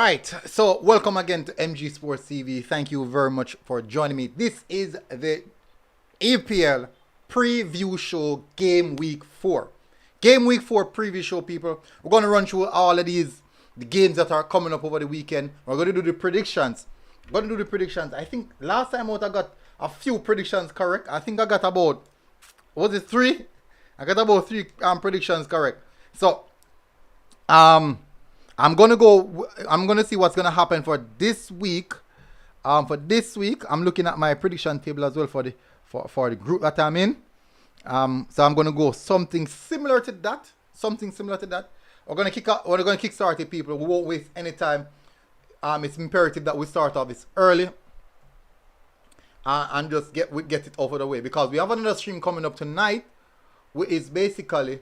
right, so welcome again to MG Sports TV. Thank you very much for joining me. This is the EPL preview show, game week 4. Game week 4 preview show, people. We're going to run through all of the games that are coming up over the weekend. We're going to do the predictions. I think last time out I got a few predictions correct. I think I got about, was it 3? I got about 3 predictions correct. So, I'm gonna see what's gonna happen for this week. I'm looking at my prediction table as well for the group that I'm in. So I'm gonna go something similar to that. We're gonna kickstart it, people. We won't waste any time. It's imperative that we start off this early and just get it over the way, because we have another stream coming up tonight, which is basically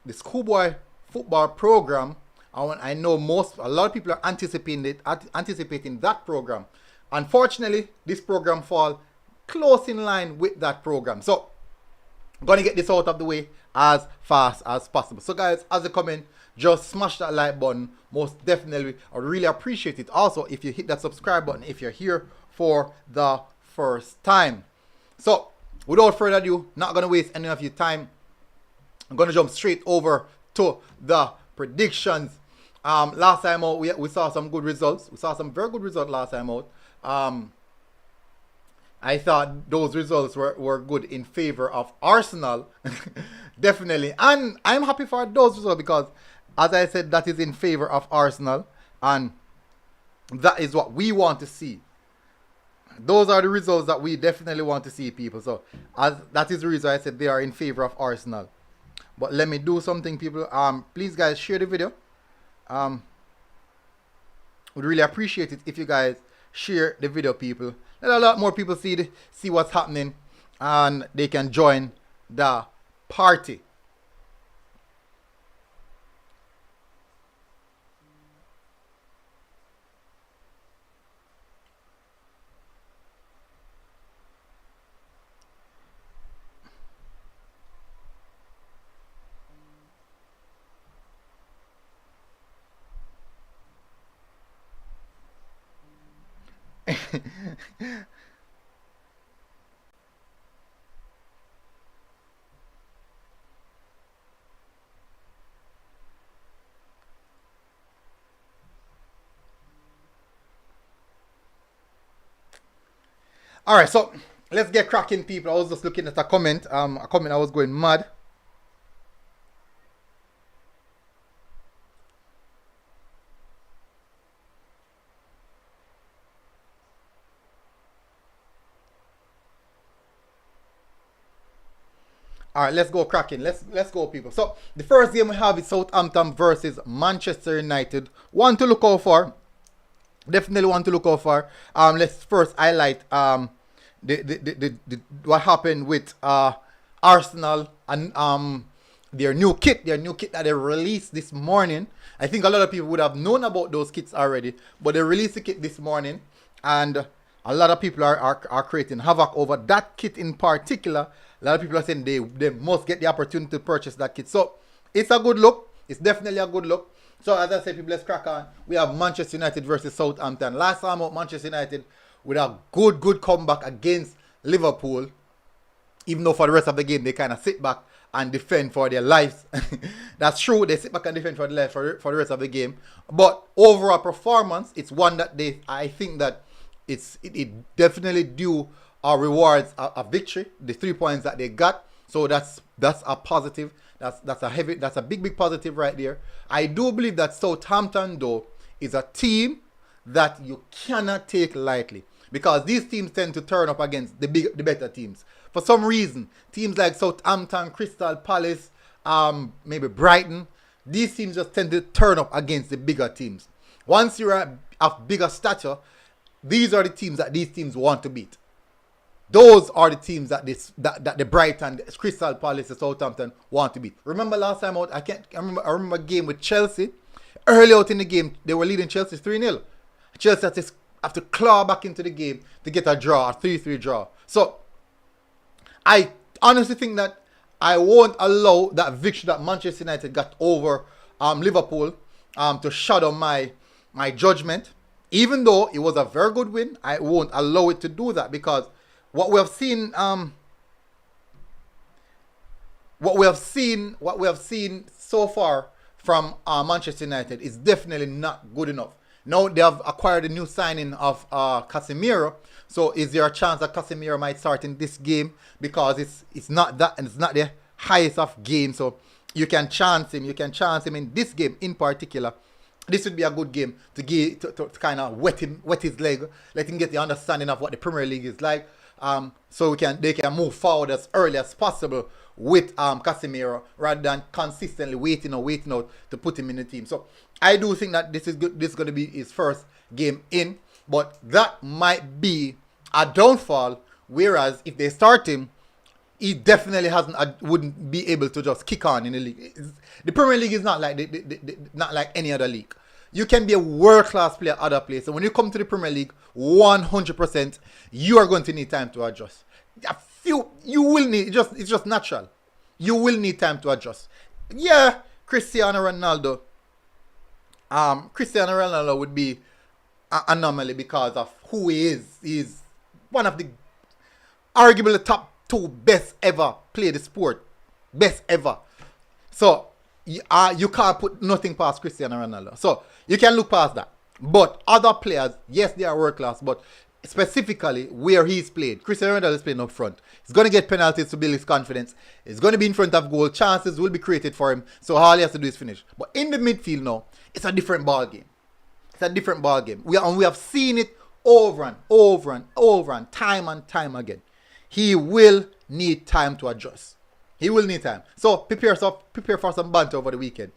the schoolboy football program. I know a lot of people are anticipating that program. Unfortunately, this program fall close in line with that program. So, I'm going to get this out of the way as fast as possible. So, guys, as you come in, just smash that like button. Most definitely, I would really appreciate it. Also, if you hit that subscribe button, if you're here for the first time. So, without further ado, not going to waste any of your time. I'm going to jump straight over to the predictions. Last time out, we saw some good results. We saw some very good results last time out. I thought those results were good in favor of Arsenal. Definitely. And I'm happy for those results because, as I said, that is in favor of Arsenal. And that is what we want to see. Those are the results that we definitely want to see, people. So, that is the reason I said they are in favor of Arsenal. But let me do something, people. Please, guys, share the video. Would really appreciate it if you guys share the video, people. Let a lot more people see what's happening, and they can join the party. All right, so let's get cracking, people. I was just looking at a comment. I was going mad. All right, let's go cracking. Let's go, people. So the first game we have is Southampton versus Manchester United. One to look out for. Definitely want to look out for. Let's first highlight what happened with Arsenal and their new kit that they released this morning. I think a lot of people would have known about those kits already, but they released the kit this morning, and a lot of people are creating havoc over that kit in particular. A lot of people are saying they must get the opportunity to purchase that kit. So it's a good look. It's definitely a good look. So as I said, people, let's crack on. We have Manchester United versus Southampton. Last time out, Manchester United with a good comeback against Liverpool. Even though for the rest of the game, they kind of sit back and defend for their lives. That's true. They sit back and defend for their lives for the rest of the game. But overall performance, it's one that I think that it definitely due rewards a victory. The 3 points that they got. So that's a positive. That's a big positive right there. I do believe that Southampton, though, is a team that you cannot take lightly, because these teams tend to turn up against the better teams. For some reason, teams like Southampton, Crystal Palace, maybe Brighton, these teams just tend to turn up against the bigger teams. Once you're of bigger stature, these are the teams that these teams want to beat. Those are the teams that the Brighton, the Crystal Palace, the Southampton want to beat. Remember last time out, I remember a game with Chelsea. Early out in the game, they were leading Chelsea 3-0. Chelsea have to claw back into the game to get a draw, a 3-3 draw. So, I honestly think that I won't allow that victory that Manchester United got over Liverpool to shadow my my judgment. Even though it was a very good win, I won't allow it to do that because what we have seen, what we have seen so far from Manchester United is definitely not good enough. Now they have acquired a new signing of Casemiro. So is there a chance that Casemiro might start in this game because it's not that and it's not the highest of games. So you can chance him. You can chance him in this game in particular. This would be a good game to kind of wet his leg, let him get the understanding of what the Premier League is like. So they can move forward as early as possible with Casemiro rather than consistently waiting out to put him in the team. So I do think that this is good. This is going to be his first game in, but that might be a downfall. Whereas if they start him, he definitely wouldn't be able to just kick on in the league. The Premier League is not like not like any other league. You can be a world-class player other places. So when you come to the Premier League, 100%, you are going to need time to adjust. You will need, it's just natural. You will need time to adjust. Yeah, Cristiano Ronaldo would be an anomaly because of who he is. He's one of the arguably top 2 best ever play the sport. Best ever. So you can't put nothing past Cristiano Ronaldo. So you can look past that. But other players, yes, they are world class, but specifically where he's played, Cristiano Ronaldo is playing up front. He's going to get penalties to build his confidence. He's going to be in front of goal. Chances will be created for him. So all he has to do is finish. But in the midfield now, it's a different ball game. It's a different ball game. We have seen it over and time again. He will need time to adjust. He will need time. So prepare for some banter over the weekend.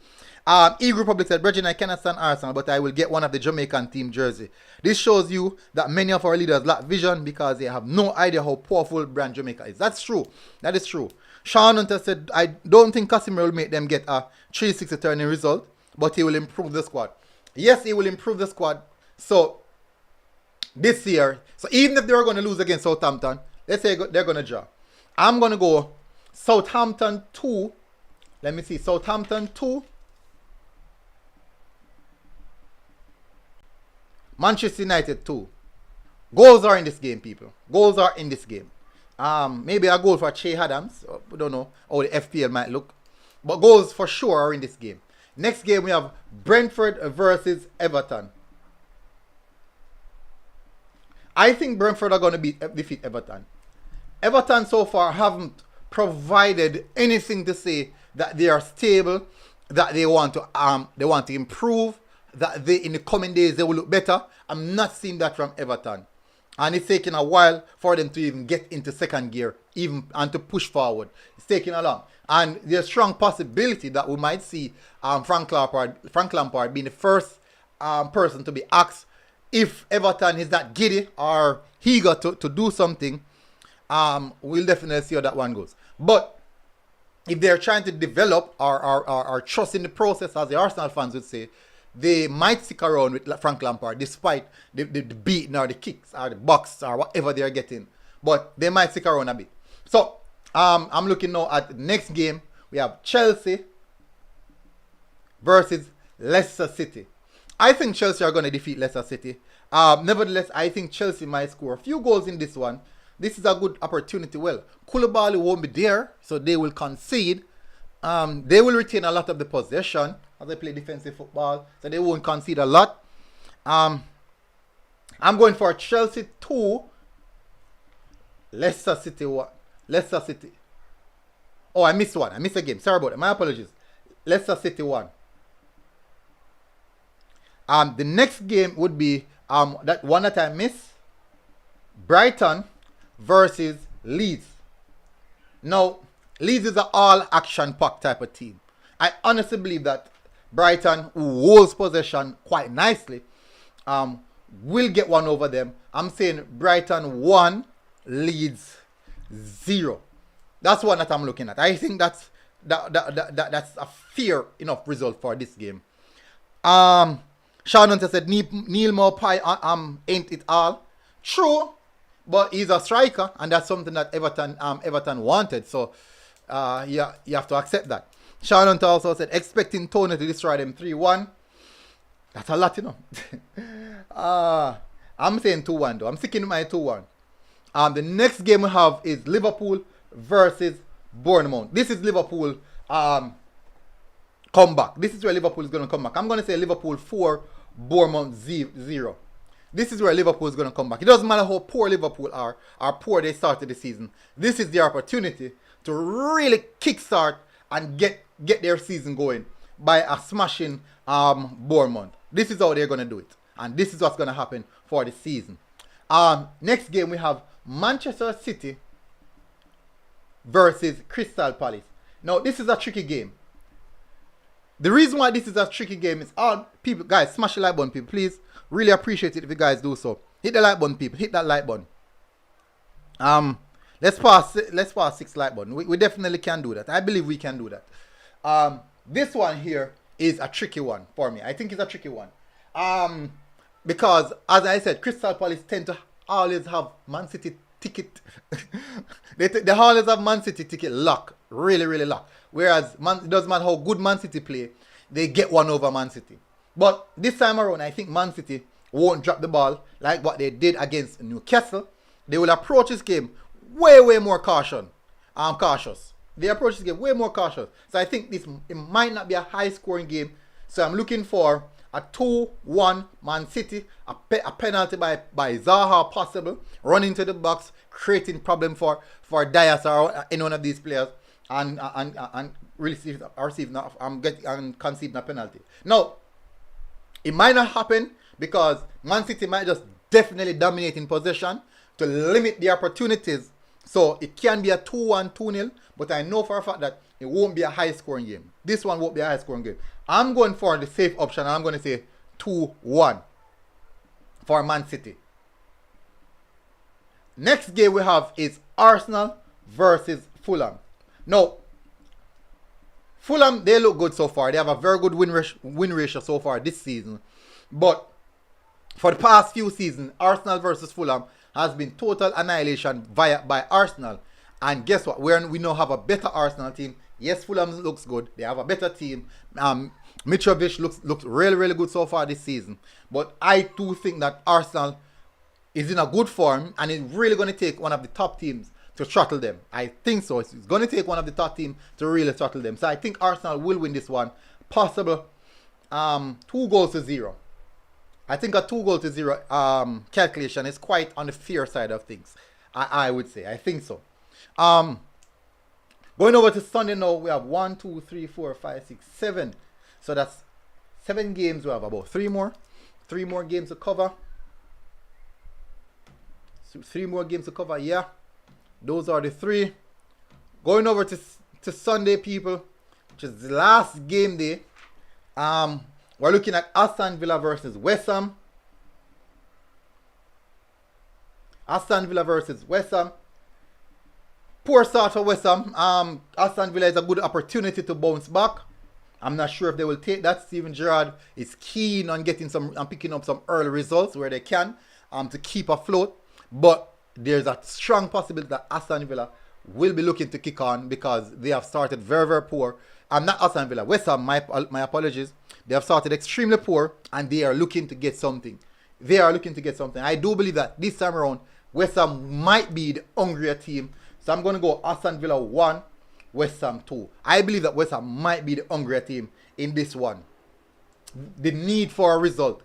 E-Group Public said, Bridget, I cannot stand Arsenal, but I will get one of the Jamaican team jersey. This shows you that many of our leaders lack vision because they have no idea how powerful brand Jamaica is. That's true. That is true. Sean Hunter said, I don't think Casemiro will make them get a 360 turning result, but he will improve the squad. Yes, he will improve the squad. So this year, so even if they're going to lose against Southampton, let's say they're going to draw. I'm going to go Southampton 2. Let me see. Southampton 2. Manchester United 2. Goals are in this game, people. Goals are in this game. Maybe a goal for Che Adams. We don't know how the FPL might look. But goals for sure are in this game. Next game we have Brentford versus Everton. I think Brentford are going to defeat Everton. Everton so far haven't provided anything to say that they are stable, that they want to improve, that in the coming days they will look better. I'm not seeing that from Everton. And it's taking a while for them to even get into second gear and to push forward. It's taking a long. And there's a strong possibility that we might see Frank Lampard being the first person to be asked if Everton is that giddy or eager to do something. We'll definitely see how that one goes. But if they're trying to develop or trust in the process, as the Arsenal fans would say, they might stick around with Frank Lampard despite the beating or the kicks or the box or whatever they're getting. But they might stick around a bit. So I'm looking now at the next game. We have Chelsea versus Leicester City. I think Chelsea are going to defeat Leicester City. Nevertheless, I think Chelsea might score a few goals in this one. This is a good opportunity. Well, Koulibaly won't be there, so they will concede. They will retain a lot of the possession as they play defensive football, so they won't concede a lot. I'm going for Chelsea 2, Leicester City 1. Leicester City. Oh, I missed one. I missed a game. Sorry about it. My apologies. Leicester City 1. The next game would be that one that I missed. Brighton versus Leeds. Now, Leeds is an all-action pack type of team. I honestly believe that Brighton, who holds possession quite nicely, will get one over them. I'm saying Brighton 1, Leeds 0. That's one that I'm looking at. I think that's a fair enough result for this game. Sean Hunter said Neil Maupay ain't it all. True, but he's a striker, and that's something that Everton wanted. So yeah, you have to accept that. Sean Hunter also said expecting Tony to destroy them 3-1. That's a lot, you know. uh, I'm saying 2-1 though. I'm sticking to my 2-1. The next game we have is Liverpool versus Bournemouth. This is Liverpool comeback. This is where Liverpool is going to come back. I'm going to say Liverpool 4, Bournemouth 0. This is where Liverpool is going to come back. It doesn't matter how poor Liverpool are, how poor they started the season. This is their opportunity to really kickstart and get their season going by a smashing Bournemouth. This is how they're going to do it. And this is what's going to happen for the season. Next game we have Manchester City versus Crystal Palace. Now, this is a tricky game. The reason why this is a tricky game is all people, guys, smash the like button, people. Please, really appreciate it if you guys do so. Hit the like button, people. Hit that like button. Let's pass 6 like button. We definitely can do that. I believe we can do that. This one here is a tricky one for me. I think it's a tricky one. Because, as I said, Crystal Palace tend to always have Man City ticket. they always have Man City ticket lock. Really, really lock. Whereas, it doesn't matter how good Man City play, they get one over Man City. But this time around, I think Man City won't drop the ball like what they did against Newcastle. They will approach this game way more cautious. They approach this game way more cautious. So I think it might not be a high-scoring game. So I'm looking for a 2-1 Man City, a penalty by Zaha possible, running to the box, creating problem for Dias or any one of these players, and conceding a penalty. Now, it might not happen because Man City might just definitely dominate in possession to limit the opportunities. So it can be a 2-1, 2-0, but I know for a fact that it won't be a high-scoring game. This one won't be a high-scoring game. I'm going for the safe option. I'm going to say 2-1 for Man City. Next game we have is Arsenal versus Fulham. Now, Fulham, they look good so far. They have a very good win ratio so far this season. But for the past few seasons, Arsenal versus Fulham has been total annihilation by Arsenal. And guess what? We now have a better Arsenal team. Yes, Fulham looks good. They have a better team. Mitrovic looks really, really good so far this season. But I do think that Arsenal is in a good form and it's really going to take one of the top teams to throttle them. I think so. It's going to take one of the top teams to really throttle them. So I think Arsenal will win this one. Possible 2-0. I think a 2-0 calculation is quite on the fair side of things. I would say. I think so. Going over to Sunday now, we have 1, 2, 3, 4, 5, 6, 7. So that's 7 games. We have about 3 more. 3 more games to cover. So 3 more games to cover, yeah. Those are the 3. Going over to Sunday, people, which is the last game day. We're looking at Aston Villa versus West Ham. Aston Villa versus West Ham. Poor start for West Ham. Aston Villa is a good opportunity to bounce back. I'm not sure if they will take that. Steven Gerrard is keen on picking up some early results where they can to keep afloat. But there's a strong possibility that Aston Villa will be looking to kick on because they have started very, very poor. Not Aston Villa, West Ham, my apologies. They have started extremely poor and they are looking to get something. I do believe that this time around, West Ham might be the hungrier team. So I'm going to go Aston Villa 1, West Ham 2. I believe that West Ham might be the hungrier team in this one. The need for a result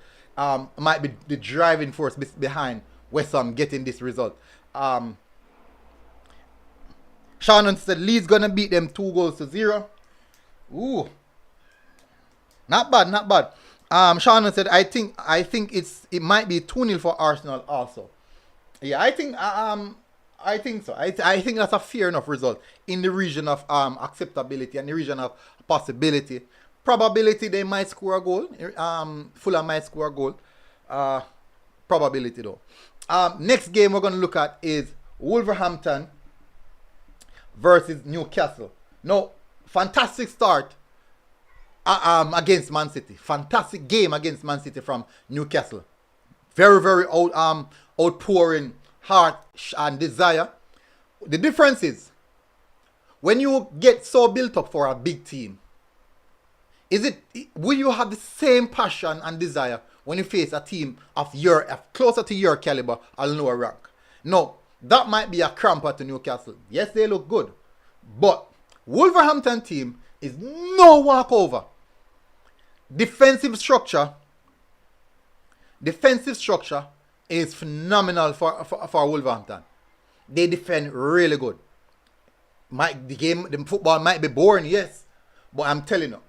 might be the driving force behind West Ham getting this result. Shannon said Leeds going to beat them 2-0. Ooh. Not bad. Shannon said I think it might be 2-0 for Arsenal also. Yeah, I think so. I think that's a fair enough result in the region of acceptability and the region of possibility. Probability they might score a goal. Fulham might score a goal. Probability though. Next game we're going to look at is Wolverhampton versus Newcastle. Now, fantastic start against Man City. Fantastic game against Man City from Newcastle. Very, very outpouring heart and desire. The difference is when you get so built up for a big team, Will you have the same passion and desire when you face a team of closer to your caliber or lower rank? No, that might be a cramper to Newcastle. Yes, they look good, but Wolverhampton team is no walkover. Defensive structure is phenomenal for Wolverhampton. They defend really good. The football might be boring, yes, but I'm telling you,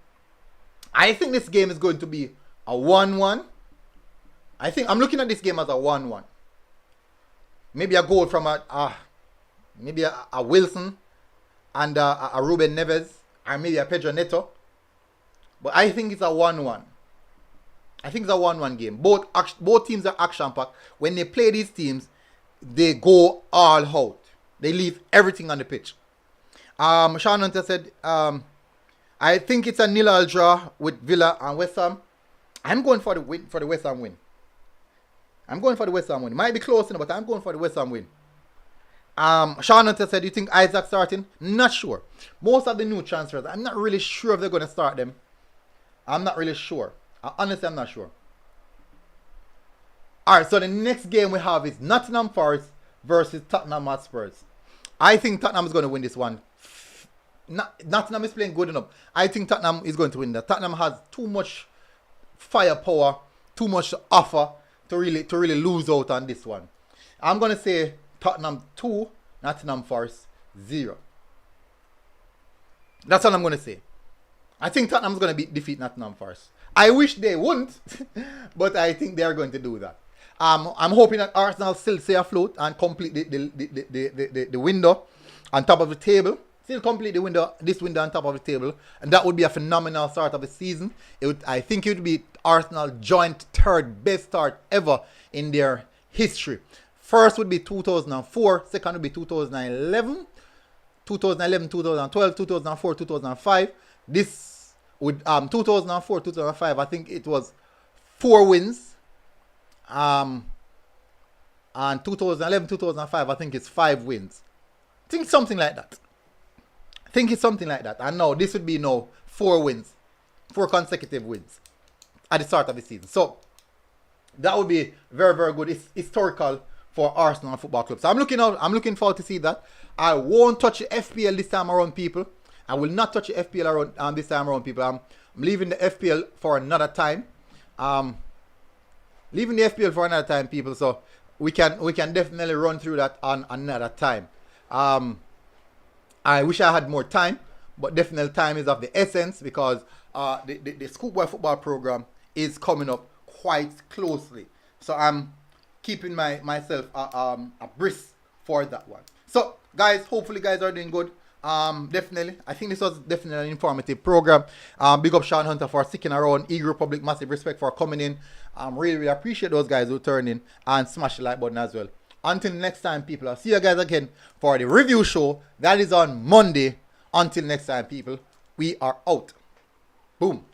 I think this game is going to be a 1-1. I'm looking at this game as a 1-1. Maybe a goal from maybe a Wilson and a Ruben Neves, or maybe a Pedro Neto. But I think it's a 1-1. I think it's a 1-1 game. Both teams are action-packed. When they play these teams, they go all out. They leave everything on the pitch. Sean Hunter said, I think it's a 0-0 draw with Villa and West Ham. I'm going for the West Ham win. It might be close enough, but I'm going for the West Ham win. Sean Hunter said, you think Isaac starting? Not sure. Most of the new transfers, I'm not really sure if they're going to start them. I'm not really sure. Honestly, I'm not sure. Alright, so the next game we have is Nottingham Forest versus Tottenham Hotspurs. I think Tottenham is going to win this one. Nottingham is playing good enough. I think Tottenham is going to win that. Tottenham has too much firepower, too much to offer to really lose out on this one. I'm going to say Tottenham 2, Nottingham Forest 0. That's all I'm going to say. I think Tottenham's going to defeat Nottingham Forest. I wish they wouldn't, but I think they're going to do that. I'm hoping that Arsenal still stay afloat and complete the window on top of the table. Still complete this window on top of the table. And that would be a phenomenal start of the season. I think it would be Arsenal joint third best start ever in their history. First would be 2004. Second would be 2011. 2011, 2012, 2004, 2005. This would 2004, 2005. I think it was 4 wins. And 2011, 2005. I think it's 5 wins. I think something like that. And now this would be 4 wins, 4 consecutive wins at the start of the season. So that would be very, very good. It's historical for Arsenal Football Club. So I'm looking forward to see that. I won't touch the FPL this time around, people. I will not touch the FPL around this time around, people. I'm leaving the FPL for another time. People. So we can definitely run through that on another time. I wish I had more time, but definitely time is of the essence because the Schoolboy football program is coming up quite closely. So I'm keeping myself abreast for that one. So guys, hopefully guys are doing good. Definitely, I think this was definitely an informative program. Big up Sean Hunter for sticking around. E Republic, massive respect for coming in. Really appreciate those guys who turned in and smash the like button as well. Until next time, people, I'll see you guys again for the review show. That is on Monday. Until next time, people, we are out. Boom.